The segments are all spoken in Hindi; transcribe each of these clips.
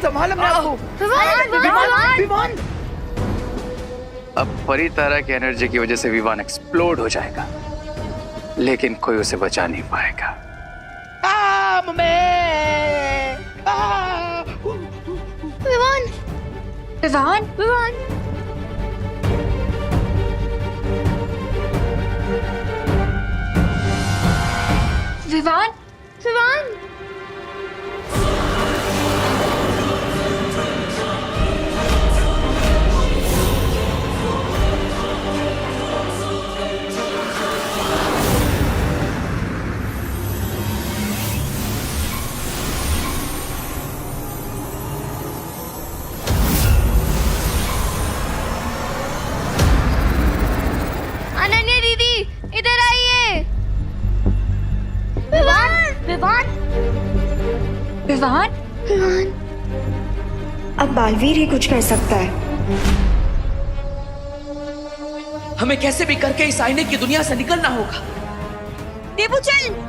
संभाल अपने आप को। विवान अब परितारा की एनर्जी की वजह से विवान एक्सप्लोड हो जाएगा, लेकिन कोई उसे बचा नहीं पाएगा। विवान विवान विवान विवान विवान अनन्या दीदी इधर आइए। विवान विवान विवान विवान अब बालवीर ही कुछ कर सकता है। हमें कैसे भी करके इस आईने की दुनिया से निकलना होगा। देवू चल।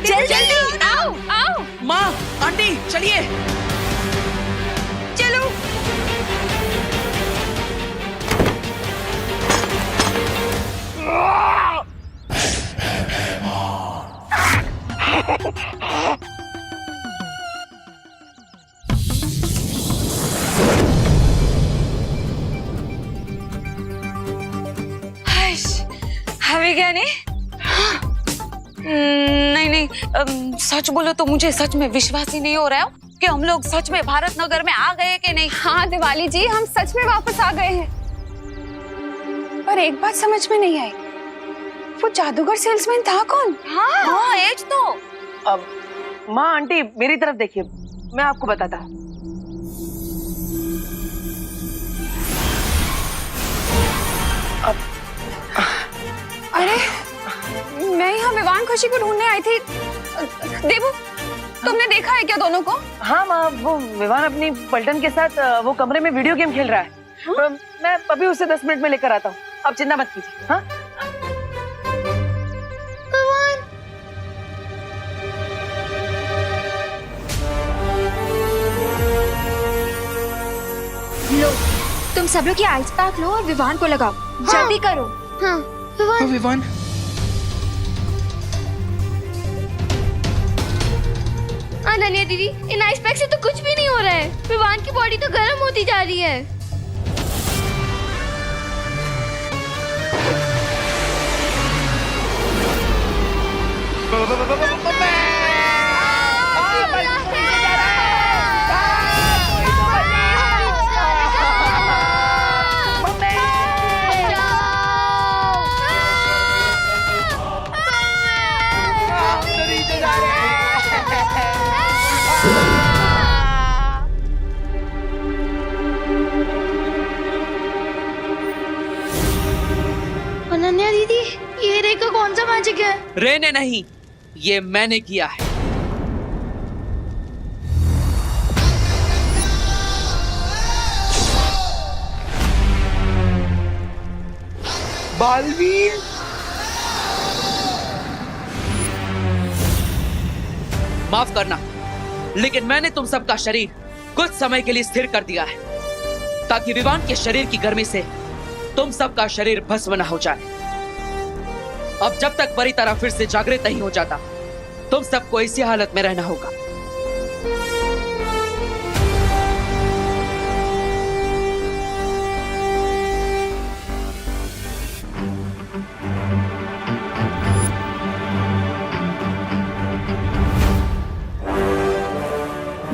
जल्दी आओ आओ। माँ, आंटी, चलिए। चलो हवे क्या नहीं? नहीं नहीं, सच बोलो तो मुझे सच में विश्वास ही नहीं हो रहा है कि हम लोग सच में भारत नगर में आ गए कि नहीं। हाँ दिवाली जी, हम सच में वापस आ गए हैं। पर एक बात समझ में नहीं आई, वो जादूगर सेल्समैन था कौन? हाँ एज तो। अब माँ, आंटी, मेरी तरफ देखिए, मैं आपको बताता हूँ। अरे मैं यहाँ विवान खुशी को ढूंढने आई थी। देवू, तुमने देखा है क्या दोनों को? हाँ माँ, वो विवान अपनी पलटन के साथ वो कमरे में वीडियो गेम खेल रहा है। मैं अभी उसे 10 मिनट में लेकर आता हूँ। आप चिंता मत कीजिए। हाँ, लो, तुम सब लोग ये आइस पैक लो और विवान को लगाओ। जल्दी करो। हाँ विवान विवान। अनन्या दीदी, इन आइस पैक से तो कुछ भी नहीं हो रहा है। विवान की बॉडी तो गर्म होती जा रही है। अनन्या दीदी, ये रे का कौन सा मैजिक है? रे ने नहीं, ये मैंने किया है। बालवीर, माफ करना, लेकिन मैंने तुम सबका शरीर कुछ समय के लिए स्थिर कर दिया है, ताकि विवान के शरीर की गर्मी से तुम सबका शरीर भस्म न हो जाए। अब जब तक परितारा फिर से जागृत नहीं हो जाता, तुम सबको इसी हालत में रहना होगा।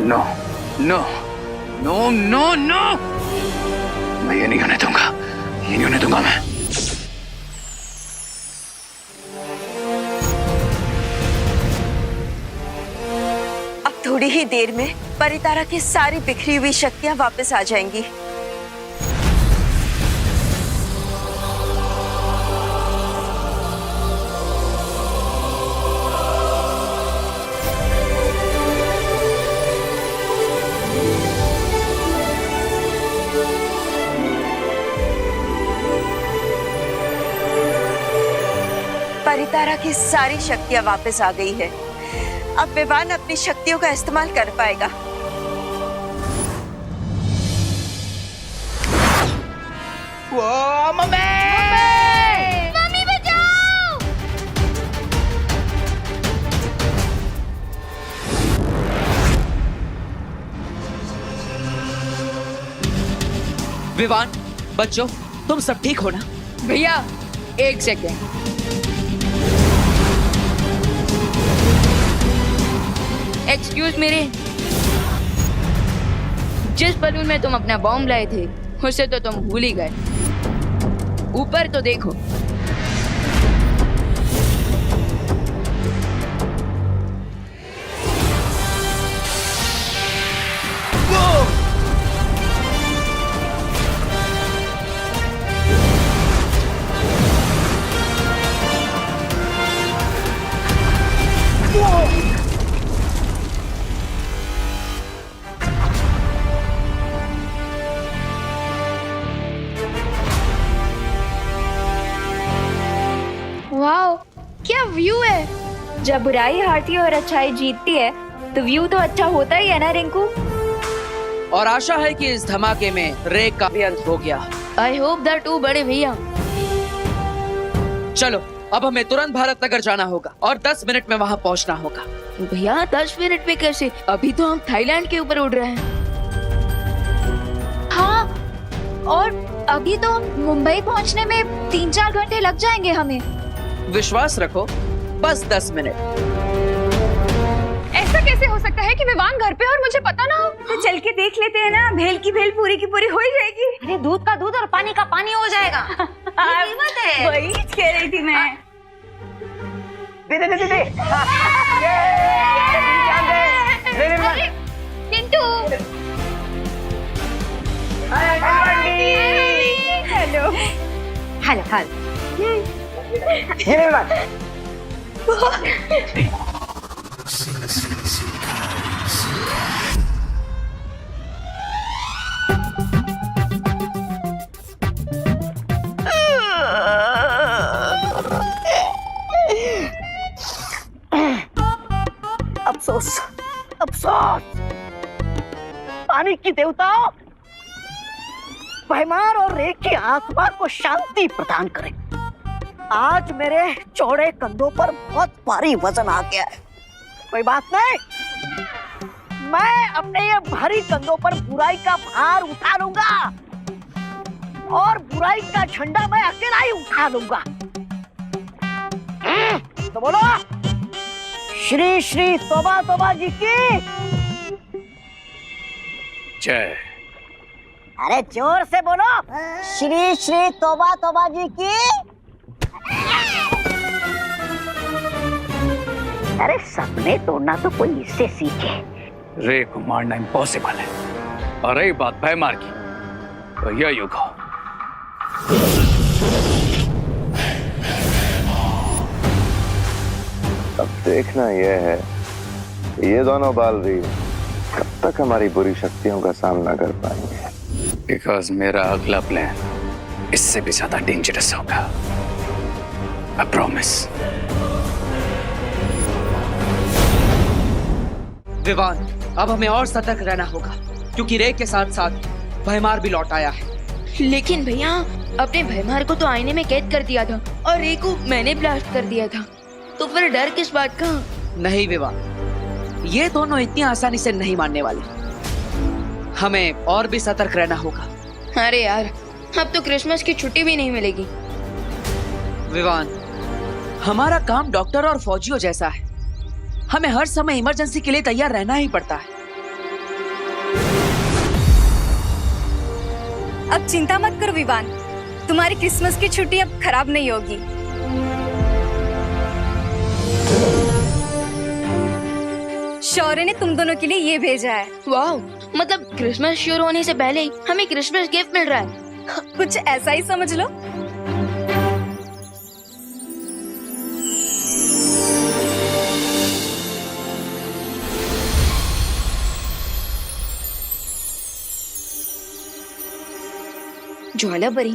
No no no no no, मैं ये नहीं होने दूंगा, ये नहीं होने दूंगा मैं। अब थोड़ी ही देर में परितारा की सारी बिखरी हुई शक्तियां वापस आ जाएंगी। परितारा की सारी शक्तियां वापस आ गई है। अब विवान अपनी शक्तियों का इस्तेमाल कर पाएगा। मम्मी बचाओ! विवान, बच्चों, तुम सब ठीक हो ना? भैया एक सेकेंड। एक्सक्यूज मेरे, जिस बलून में तुम अपना बॉम्ब लाए थे उसे तो तुम भूल ही गए। ऊपर तो देखो। वाओ, क्या व्यू है! जब बुराई हारती है और अच्छाई जीतती है तो व्यू तो अच्छा होता ही है ना रिंकू। और आशा है कि इस धमाके में रे का भी अंत हो गया। आई होप दैट टू बड़े भैया। चलो, अब हमें तुरंत भारत नगर जाना होगा और 10 मिनट में वहाँ पहुँचना होगा। भैया 10 मिनट में कैसे? अभी तो हम थाईलैंड के ऊपर उड़ रहे हैं। हाँ, और अभी तो मुंबई पहुंचने में 3-4 घंटे लग जाएंगे हमें। विश्वास रखो, बस 10 मिनट। ऐसा कैसे हो सकता है कि विवान घर पे और मुझे पता ना हो? तो चल के देख लेते हैं ना, भेल की भेल पूरी की पूरी हो ही जाएगी। अरे दूध का दूध और पानी का पानी हो जाएगा। ये कीमत है। वही कह रही थी मैं। चिंटू! हेलो। Hello hello. अफसोस, अफसोस। पानी की देवताओं, भैमार और रेख की आत्मा को शांति प्रदान करें। आज मेरे चौड़े कंधों पर बहुत भारी वजन आ गया है। कोई बात नहीं, मैं अपने ये भारी कंधों पर बुराई का भार उठा लूंगा और बुराई का झंडा मैं अकेला ही उठा लूंगा। तो बोलो, श्री श्री तोबा तोबा जी की जय। अरे जोर से बोलो, श्री श्री तोबा तोबा जी की। अरे सपने तोड़ना तो कोई इससे सीखे। रे को मारना इम्पॉसिबल है, और रही बात भयमार की, तो यह युग हो। अब देखना यह है ये दोनों बालवीर कब तक हमारी बुरी शक्तियों का सामना कर पाएंगे। बिकॉज मेरा अगला प्लान इससे भी ज्यादा डेंजरस होगा। I promise. विवान, अब हमें और सतर्क रहना होगा क्योंकि रे के साथ साथ भयमार भी लौट आया है। लेकिन भैया, अपने भयमार को तो आईने में कैद कर दिया था और रे को मैंने ब्लास्ट कर दिया था, तो फिर डर किस बात का? नहीं विवान, ये दोनों इतनी आसानी से नहीं मानने वाले। हमें और भी सतर्क रहना होगा। अरे यार, अब तो क्रिसमस की छुट्टी भी नहीं मिलेगी। विवान, हमारा काम डॉक्टर और फौजियों जैसा है। हमें हर समय इमरजेंसी के लिए तैयार रहना ही पड़ता है। अब चिंता मत करो विवान, तुम्हारी क्रिसमस की छुट्टी अब खराब नहीं होगी। शौर्य ने तुम दोनों के लिए ये भेजा है। वाह, मतलब क्रिसमस शुरू होने से पहले ही हमें क्रिसमस गिफ्ट मिल रहा है। कुछ ऐसा ही समझ लो। ज्वाला परी,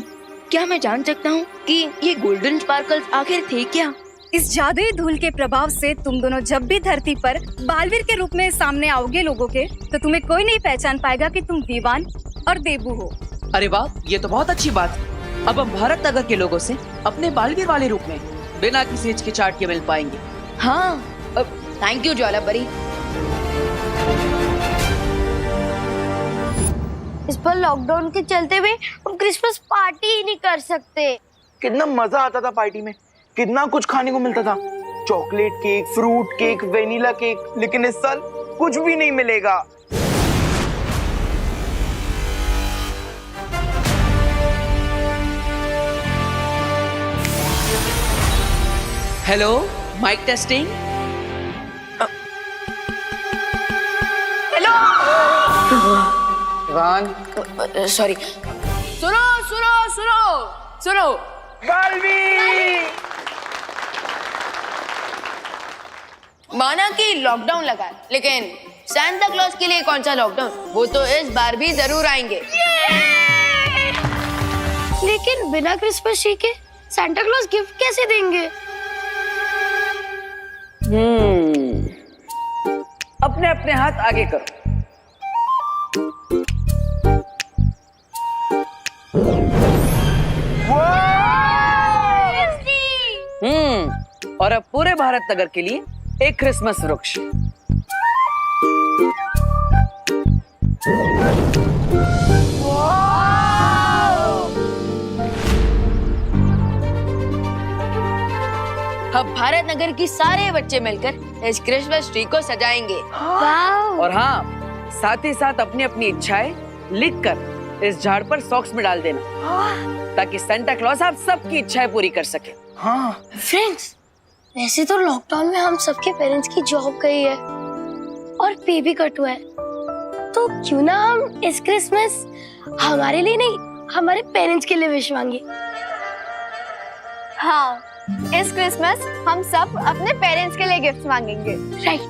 क्या मैं जान सकता हूँ कि ये गोल्डन स्पार्कल्स आखिर थे क्या? इस जादुई धूल के प्रभाव से तुम दोनों जब भी धरती पर बालवीर के रूप में सामने आओगे लोगों के, तो तुम्हें कोई नहीं पहचान पाएगा कि तुम विवान और देबू हो। अरे वाह, ये तो बहुत अच्छी बात है। अब हम भारत नगर के लोगों से अपने बालवीर वाले रूप में बिना किसी हिचकिचाहट के मिल पाएंगे। हाँ, थैंक यू ज्वाला परी। इस पर लॉकडाउन के चलते हुए हम क्रिसमस पार्टी ही नहीं कर सकते। कितना मजा आता था पार्टी में, कितना कुछ खाने को मिलता था, chocolate cake, fruit cake, vanilla cake. लेकिन इस साल कुछ भी नहीं मिलेगा। Hello, mike testing. Vivaan, sorry. सुनो सुनो सुनो सुनो। बालवीर! माना कि लॉकडाउन लगा, लेकिन सांता क्लॉज के लिए कौन सा लॉकडाउन? वो तो इस बार भी जरूर आएंगे। लेकिन बिना क्रिसमस ट्री के सांता क्लॉज गिफ्ट कैसे देंगे? अपने अपने हाथ आगे करो। और अब पूरे भारत नगर के लिए एक क्रिसमस वृक्ष। अब भारत नगर की सारे बच्चे मिलकर इस क्रिसमस ट्री को सजाएंगे। और हाँ, साथ ही साथ अपनी अपनी इच्छाएं लिखकर इस झाड़ पर सॉक्स में डाल देना, ताकि सांता क्लॉज आप सबकी इच्छाएं पूरी कर सके। हाँ, फ्रेंड्स, वैसे तो लॉकडाउन में हम सबके पेरेंट्स की जॉब गई है और पे भी कट हुआ है, तो क्यों ना हम इस क्रिसमस हमारे लिए नहीं, हमारे पेरेंट्स के लिए विश मांगे। हाँ, इस क्रिसमस हम सब अपने पेरेंट्स के लिए गिफ्ट मांगेंगे। राइट।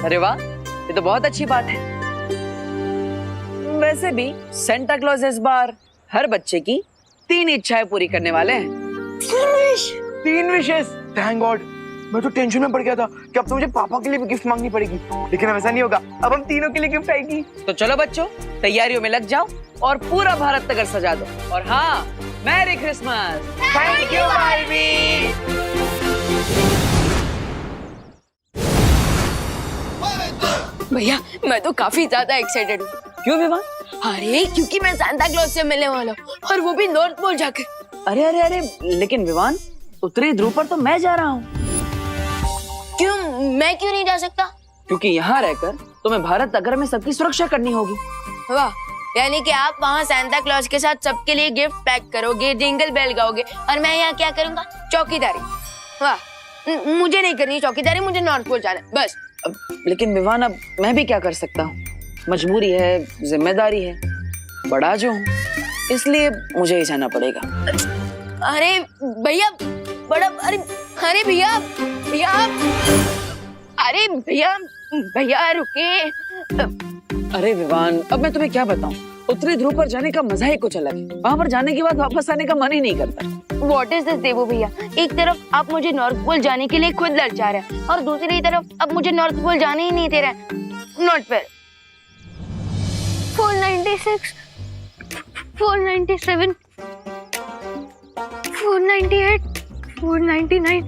अरे वाह, ये तो बहुत अच्छी बात है। वैसे भी सांता क्लॉज इस बार हर बच्चे की 3 इच्छाएं पूरी करने वाले हैं। 3 विशेस। Thank God. मैं तो टेंशन में पड़ गया था कि अब तो मुझे पापा के लिए भी गिफ्ट मांगनी पड़ेगी, लेकिन अब ऐसा नहीं होगा। अब हम तीनों के लिए गिफ्ट आएगी। तो चलो बच्चों, तैयारियों में लग जाओ और पूरा भारत नगर सजा दो। और हाँ, merry Christmas. Thank you Baalveer. भैया, मैं तो काफी ज्यादा एक्साइटेड हूँ। क्यों विवान? अरे क्योंकि मैं सांता क्लॉज से मिलने वाला हूँ, और वो भी नॉर्थ पोल जाकर। अरे अरे अरे, लेकिन विवान, उत्तरी ध्रुव पर तो मैं जा रहा हूँ। क्यों? मैं क्यों नहीं जा सकता? क्योंकि यहाँ रहकर तुम्हें भारत नगर में सबकी सुरक्षा करनी होगी। वाह, यानी कि आप वहाँ सांता क्लॉज के साथ सबके लिए गिफ्ट पैक करोगे, जिंगल बेल गाओगे, और मैं यहाँ क्या करूँगा? चौकीदारी। वाह, मुझे नहीं करनी चौकीदारी, मुझे नॉर्थ पोल जाना है बस। लेकिन विवान, अब मैं भी क्या कर सकता हूँ? मजबूरी है, जिम्मेदारी है, बड़ा जो हूँ, इसलिए मुझे ही जाना पड़ेगा। अरे भैया, बड़ा, अरे अरे भैया भैया, अरे भैया भैया रुके। अरे विवान, अब मैं तुम्हें क्या बताऊं? उत्तरी ध्रुव पर जाने का मजा ही कुछ अलग है। वहाँ पर जाने के बाद वापस आने का मन ही नहीं करता। व्हाट इज दिस देवो भैया? एक तरफ आप मुझे नॉर्थ पोल जाने के लिए खुद ललचा रहे हैं, और दूसरी तरफ अब मुझे नॉर्थ पोल जाने ही नहीं दे रहे हैं। Not fair. 496, 497, 498, 499,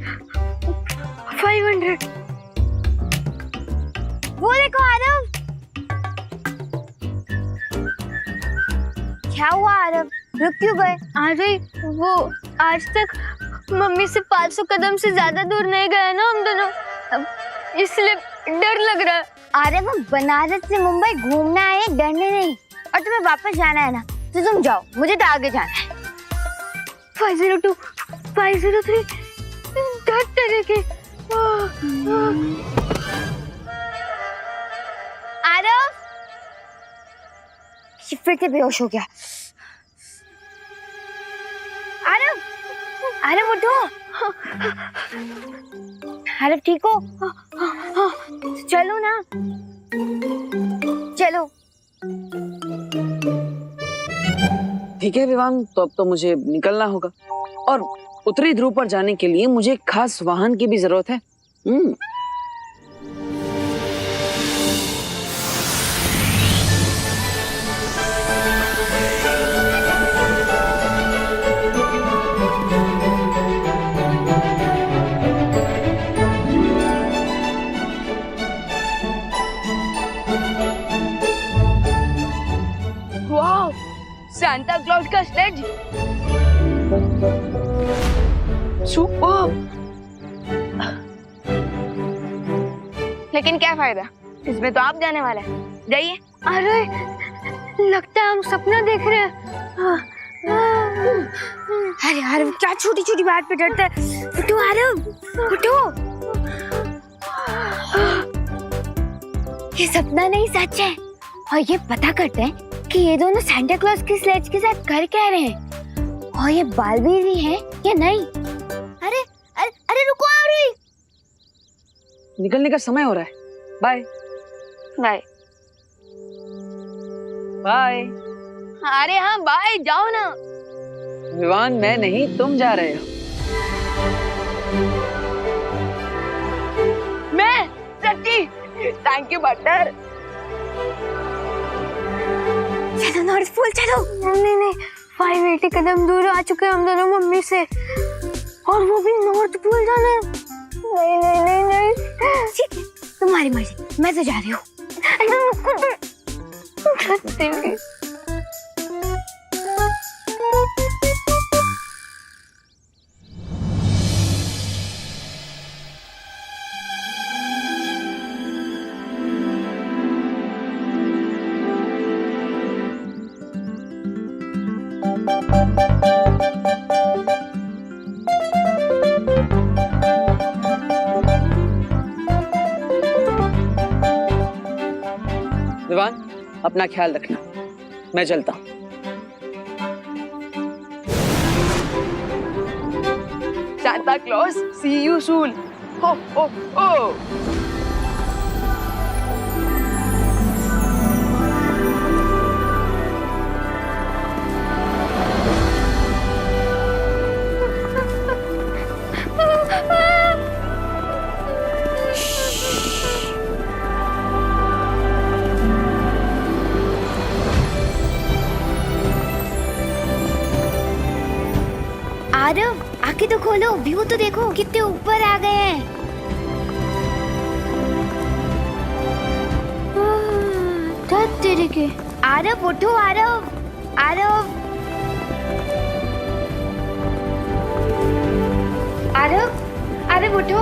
500। वो देखो आरव। क्या हुआ आरव? रुक क्यों गए? अरे वो आज तक मम्मी से 500 कदम से ज्यादा दूर नहीं गए ना हम दोनों, इसलिए डर लग रहा है। अरे वो बनारस से मुंबई घूमना है, डरने नहीं। और तुम्हें वापस जाना है ना, तो तुम जाओ, मुझे तो आगे जाना है। 502, 503, डर तरीके। आरव फिर से बेहोश हो गया। आरव, आरव उठो। आरव ठीक हो? चलो ना, चलो। ठीक है विवान, तो अब तो मुझे निकलना होगा। और उत्तरी ध्रुव पर जाने के लिए मुझे एक खास वाहन की भी जरूरत है। वाह, सांता क्लॉज का स्लेज सुपर। लेकिन क्या फायदा, इसमें तो आप जाने वाला है। जाइए। अरे लगता है हम सपना देख रहे हैं। अरे यार क्या छोटी छोटी बात पे डरता है। उठो आरव, उठो। ये सपना नहीं सच है। और ये पता करते हैं कि ये दोनों सांता क्लॉज की स्लेज के साथ कर क्या रहे हैं, और ये बालवीर भी है या नहीं। अरे अरे अरे रुको आ रही। निकलने का समय हो रहा है। Bye bye bye. अरे हाँ बाय, जाओ ना। विवान मैं नहीं, तुम जा रहे हो। मैं सच्ची, थैंक यू बटर। चलो नॉर्थ पोल चलो। नहीं नहीं 580 कदम दूर आ चुके हैं हम दोनों मम्मी से, और वो भी नॉर्थ पोल जाना है। नहीं नहीं नहीं नहीं ठीक है, तुम्हारी मर्जी, मैं तो जा रही हूँ। विवान अपना ख्याल रखना, मैं चलता हूँ। Santa Claus, see you soon. Ho ho हो। आरव आंखें तो खोलो, व्यू तो देखो कितने ऊपर आ गए हैं। तेरे के आरव उठो, आरव आरव आरव आरव उठो।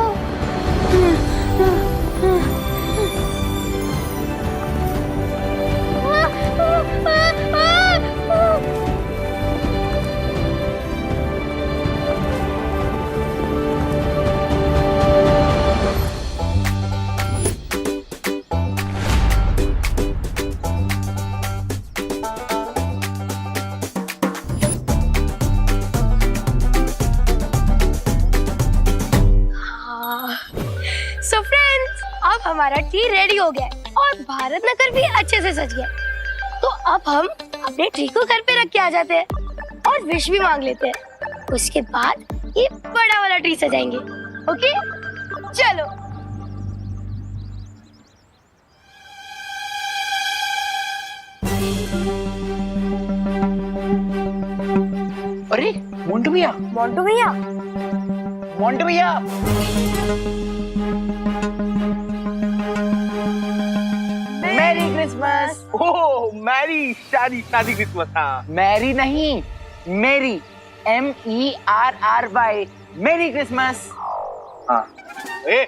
सो फ्रेंड्स, अब हमारा टी रेडी हो गया है और भारत नगर भी अच्छे से सज गया। तो अब हम अपने ट्री को घर पे रख के आ जाते हैं और विश भी मांग लेते हैं। उसके बाद ये बड़ा वाला ट्री सजाएंगे। ओके चलो। अरे मोंटू भैया, मोंटू भैया, मोंटू भैया। मेरी क्रिसमस। ओह मैरी, शादी शादी क्रिसमस। हाँ मैरी नहीं, मेरी, MERRY, मेरी क्रिसमस। हाँ ए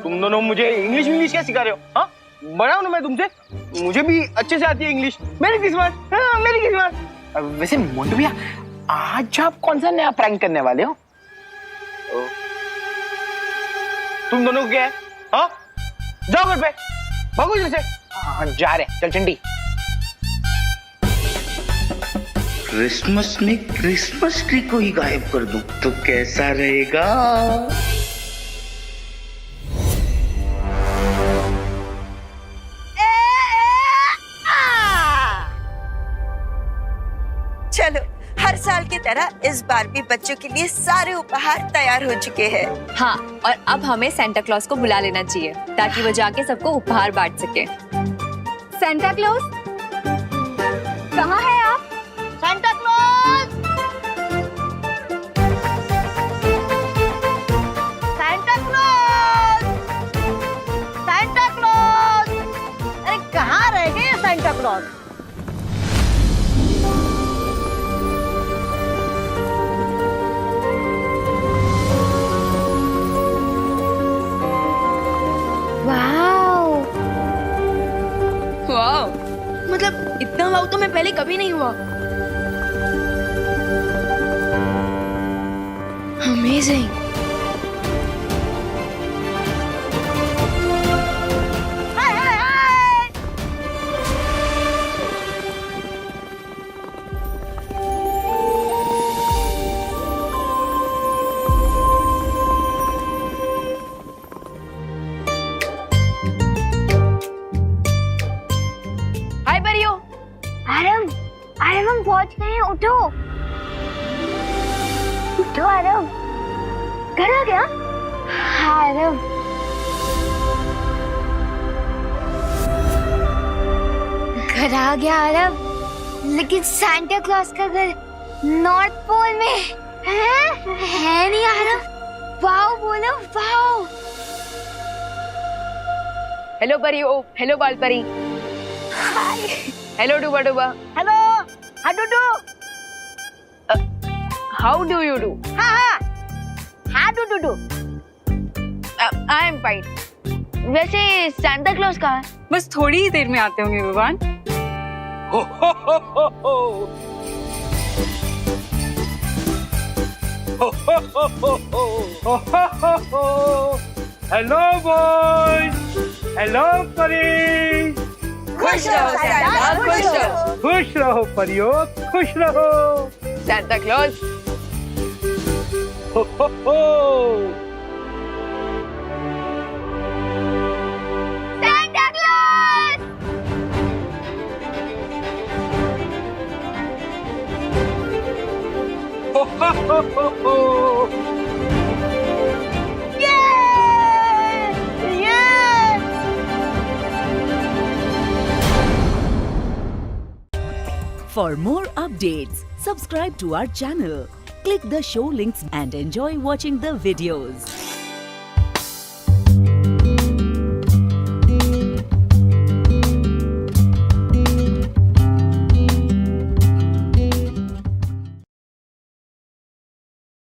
तुम दोनों मुझे इंग्लिश क्या सिखा रहे हो? हाँ बड़ा हूं ना मैं तुमसे, मुझे भी अच्छे से आती है इंग्लिश। मेरी क्रिसमस, हाँ मेरी क्रिसमस। वैसे मोंटू भैया, आज आप कौन सा नया प्रैंक करने वाले हो? तुम दोनों को क्या है? हाँ जाओ घर पे, भागो इधर से। हाँ जा रहे, चल चंडी। क्रिसमस में क्रिसमस ट्री को ही गायब कर दूं तो कैसा रहेगा? चलो हर साल की तरह इस बार भी बच्चों के लिए सारे उपहार तैयार हो चुके हैं। हाँ, और अब हमें सेंटा क्लॉज को बुला लेना चाहिए ताकि वो जाके सबको उपहार बांट सके। सेंटा क्लॉज, कहाँ है आप? Santa Claus, Santa Claus, Santa Claus, अरे कहाँ रह गए सेंटा क्लॉज? वाओ, मतलब इतना वाव तो मैं पहले कभी नहीं हुआ। अमेजिंग। हाय परियो। आरव, आरव हम पहुंच गए हैं, उठो उठो आरव। घर आ गया? हाँ आरव। घर आ गया आरव, लेकिन सांता क्लॉज का घर नॉर्थ पोल में है नहीं आरव। वाओ बोलो वाओ। हेलो परियो, हेलो बाल परी। हेलो डूबा डूबा। हेलो, हाँ डूडू। How do you do? हाँ हाँ, हाँ डूडू। I am fine. वैसे सांता क्लॉज कहाँ है? बस थोड़ी ही देर में आते होंगे विवान। हेलो बॉयज, हेलो परी। खुश रहो सांता, खुश रहो। खुश रहो परियो, खुश रहो। Santa Claus. हो हो हो। Santa Claus. हो हो हो हो। For more updates, subscribe to our channel, click the show links and enjoy watching the videos.